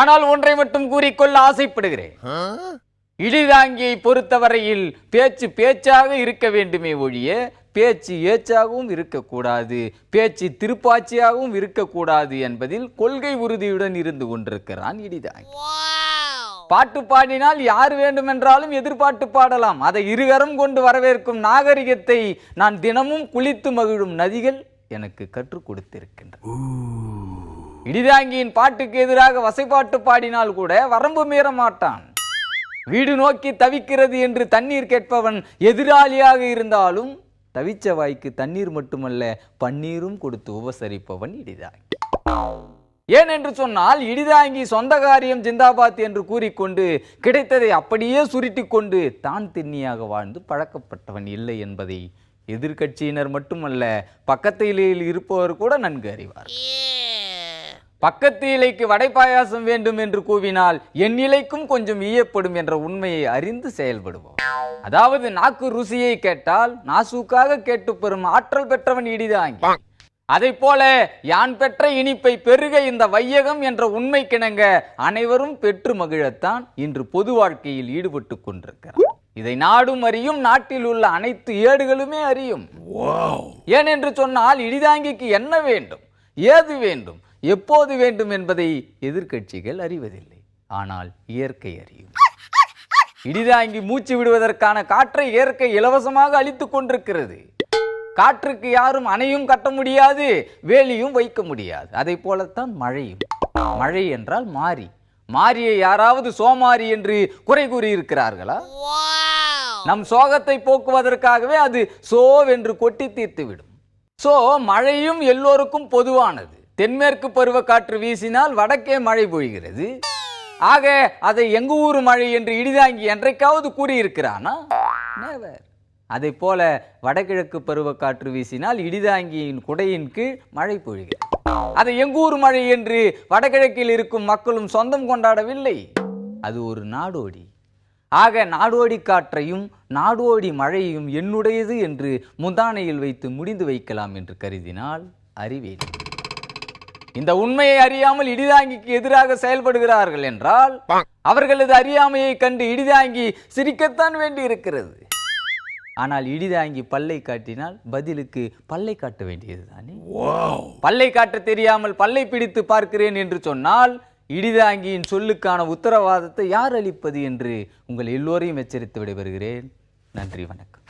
ஆனால் ஒன்றை மட்டும் கூறிக்கொள்ள ஆசைப்படுகிறேன். இடிதாங்கியை பொறுத்தவரையில் பேச்சு பேச்சாக இருக்க வேண்டுமே ஒழிய பேச்சு ஏச்சாகவும் இருக்கக்கூடாது, பேச்சு திருப்பாச்சியாகவும் இருக்கக்கூடாது என்பதில் கொள்கை உறுதியுடன் இருந்து கொண்டிருக்கிறான் இடிதாங்கி. பாட்டு பாடினால் யார் வேண்டுமென்றாலும் எதிர்பார்த்து பாடலாம். அதை இருகரம் கொண்டு வரவேற்கும் நாகரிகத்தை நான் தினமும் குளித்து மகிழும் நதிகள் எனக்கு கற்றுக் கொடுத்திருக்கின்றன. இடிதாங்கியின் பாட்டுக்கு எதிராக வசைப்பாட்டு பாடினால் கூட வரம்பு மீற மாட்டான். வீடு நோக்கி தவிக்கிறது என்று தண்ணீர் கேட்பவன் எதிராளியாக இருந்தாலும் தவிச்ச வாய்க்கு தண்ணீர் மட்டுமல்ல பன்னீரும் கொடுத்து உபசரிப்பவன் இடிதாங்கி. ஏன் என்று சொன்னால் இடிதாங்கி சொந்த காரியம் ஜிந்தாபாத் என்று கூறிக்கொண்டு கிடைத்ததை அப்படியே சுருட்டி கொண்டு தான் திண்ணியாக வாழ்ந்து பழக்கப்பட்டவன் இல்லை என்பதை எதிர்கட்சியினர் மட்டுமல்ல பக்கத்து இலையில் இருப்பவர் கூட நன்கு அறிவார். பக்கத்து இலைக்கு வடை பாயாசம் வேண்டும் என்று கூவினால் என் இலைக்கும் கொஞ்சம் ஈயப்படும் என்ற உண்மையை அறிந்து செயல்படுவோம். அதாவது நாக்கு ருசியை கேட்டால் நாசூக்காக கேட்டு பெறும் ஆற்றல் பெற்றவன் இடிதாங்கி. அதை போல யான் பெற்ற இனிப்பை பெருக இந்த வையகம் என்ற உண்மை கிணங்க அனைவரும் பெற்று மகிழத்தான் இன்று பொது வாழ்க்கையில் ஈடுபட்டு கொண்டிருக்கிறார். இதை நாடும் அறியும், நாட்டில் உள்ள அனைத்து ஏடுகளுமே அறியும். ஏன் என்று சொன்னால் இடிதாங்கிக்கு என்ன வேண்டும், ஏது வேண்டும், எப்போது வேண்டும் என்பதை எதிர்க்கட்சிகள் அறிவதில்லை. ஆனால் இயற்கை அறியும். இடிதாங்கி மூச்சு விடுவதற்கான காற்றை இயற்கை இலவசமாக அளித்துக் கொண்டிருக்கிறது. காற்றுக்கு யாரும் அணையும் கட்ட முடியாது, வேலியும் வைக்க முடியாது. அதை போலத்தான் மழையும். மழை என்றால் மாறி, மாறியை யாராவது சோமாரி என்று குறை கூறியிருக்கிறார்களா? நம் சோகத்தை போக்குவதற்காகவே அது சோவென்று கொட்டி தீர்த்துவிடும். சோ மழையும் எல்லோருக்கும் பொதுவானது. தென்மேற்கு பருவக்காற்று வீசினால் வடக்கே மழை பொழிகிறது. ஆக அதை எங்க ஊர் மழை என்று இடிதாங்கி என்றைக்காவது கூறியிருக்கிறானா? நெவர். அதை போல வடகிழக்கு பருவக்காற்று வீசினால் இடிதாங்கியின் குடையின் கீழ் மழை பொழிகிறது. அதை எங்கூர் மழை என்று வடகிழக்கில் இருக்கும் மக்களும் சொந்தம் கொண்டாடவில்லை. அது ஒரு நாடோடி. ஆக நாடோடி காற்றையும் நாடோடி மழையையும் என்னுடையது என்று முந்தானையில் வைத்து முடிந்து வைக்கலாம் என்று கருதினால் அறிவேன். இந்த உண்மையை அறியாமல் இடிதாங்கிக்கு எதிராக செயல்படுகிறார்கள் என்றால் அவர்களது அறியாமையை கண்டு இடிதாங்கி சிரிக்கத்தான் வேண்டி இருக்கிறது. ஆனால் இடிதாங்கி பல்லை காட்டினால் பதிலுக்கு பல்லை காட்ட வேண்டியது தானே. பல்லை காட்ட தெரியாமல் பல்லை பிடித்து பார்க்கிறேன் என்று சொன்னால் இடிதாங்கியின் சொல்லுக்கான உத்தரவாதத்தை யார் அளிப்பது என்று உங்கள் எல்லோரையும் எச்சரித்து விடைபெறுகிறேன். நன்றி, வணக்கம்.